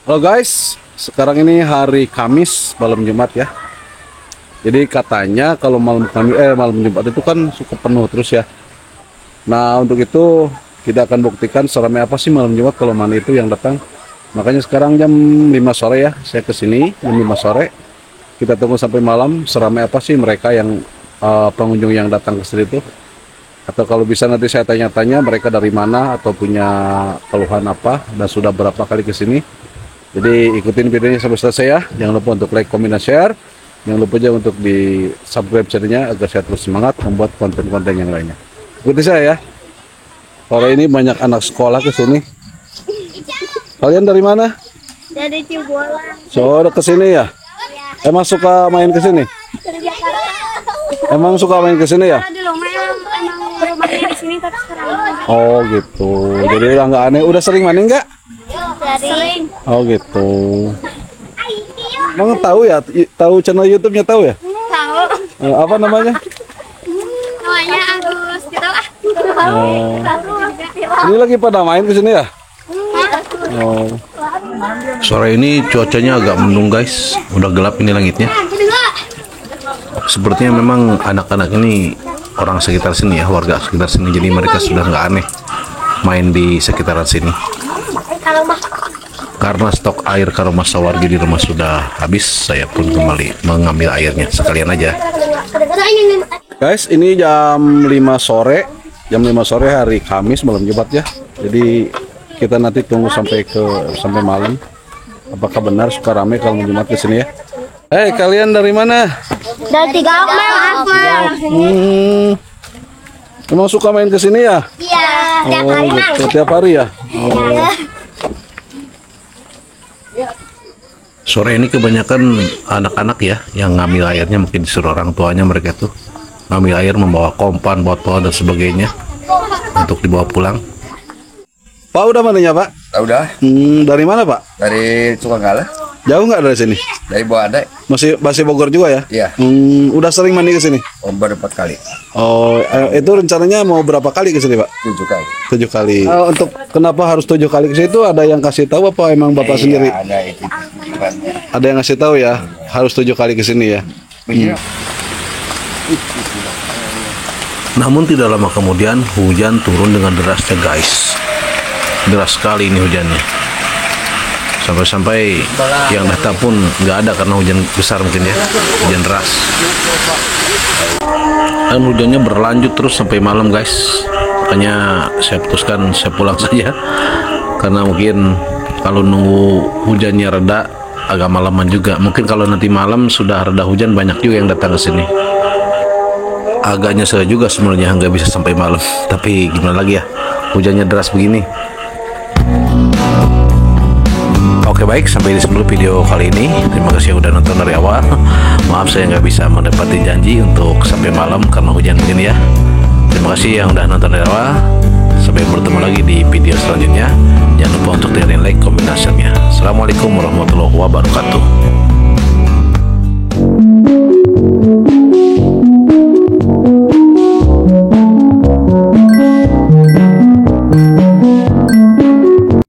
Halo guys, sekarang ini hari Kamis malam Jumat ya. Jadi katanya kalau malam Jumat itu kan suka penuh terus ya. Nah untuk itu kita akan buktikan seramai apa sih malam Jumat kalau mana itu yang datang. Makanya sekarang jam 5 sore ya, saya kesini jam 5 sore. Kita tunggu sampai malam seramai apa sih mereka yang pengunjung yang datang ke sini itu. Atau kalau bisa nanti saya tanya-tanya mereka dari mana atau punya keluhan apa dan sudah berapa kali ke sini. Jadi ikutin videonya sampai selesai ya. Jangan lupa untuk like, comment, dan share. Jangan lupa juga untuk di subscribe channelnya agar saya terus semangat membuat konten-konten yang lainnya. Ikuti saya ya. Sore ini banyak anak sekolah ke sini. Kalian dari mana? Dari Cibola. Sore ke sini ya? Emang suka main ke sini? Emang suka main ke sini ya? Dulu emang rumahnya di sini tapi sekarang Oh gitu. Jadi udah nggak aneh. Udah sering main nggak? sering. Oh gitu. Emang tahu ya? Tahu channel YouTube-nya tahu ya? Tahu. Apa namanya? Namanya Agus gitu lah. Oh. Ini lagi pada main ke sini ya? Oh. Sore ini cuacanya agak mendung guys, udah gelap ini langitnya. Sepertinya memang anak-anak ini orang sekitar sini ya, warga sekitar sini, jadi mereka sudah nggak aneh main di sekitaran sini. Karena stok air ke rumah warga di rumah sudah habis, saya pun kembali mengambil airnya sekalian aja. Guys, ini jam 5 sore. Jam 5 sore hari Kamis malam Jumat ya. Jadi kita nanti tunggu sampai malam. Apakah benar suka rame kalau Jumat ke sini ya? Hei, kalian dari mana? Dari Emang suka main ke sini ya? Iya. Oh, gitu. Tiap hari ya? Oh. Sore ini kebanyakan anak-anak ya yang ngambil airnya, mungkin disuruh orang tuanya mereka tuh ngambil air, membawa kompan, botol dan sebagainya untuk dibawa pulang. Pak udah mandinya Pak? Udah, Dari mana Pak? dari Sukanggala, Jauh nggak dari sini? dari Bawah Adai. Masih Bogor juga ya? Iya, Udah sering mandi ke sini? baru 4 kali, Oh, itu rencananya mau berapa kali ke sini Pak? 7 kali. 7 kali. Untuk kenapa harus 7 kali ke situ, ada yang kasih tahu apa emang Bapak sendiri? Ada itu. Ada yang ngasih tahu ya, harus 7 kali ke sini ya. Namun tidak lama kemudian hujan turun dengan derasnya guys. Deras sekali ini hujannya. Sampai-sampai yang datang pun nggak ada karena hujan besar mungkin ya, hujan deras. Dan hujannya berlanjut terus sampai malam guys. Makanya saya putuskan saya pulang saja. Karena mungkin kalau nunggu hujannya reda agak malaman juga. Mungkin kalau nanti malam sudah reda hujan banyak juga yang datang ke sini. Agak nyesel juga sebenarnya nggak bisa sampai malam. Tapi gimana lagi ya, hujannya deras begini. Oke baik, sampai di sebelum video kali ini. Terima kasih yang udah nonton dari awal. Maaf saya nggak bisa menepati janji untuk sampai malam karena hujan begini ya. Terima kasih yang udah nonton dari awal. Sampai bertemu lagi di video selanjutnya. Jangan lupa untuk tinggalin like, comment, dan share-nya. Assalamualaikum warahmatullahi wabarakatuh.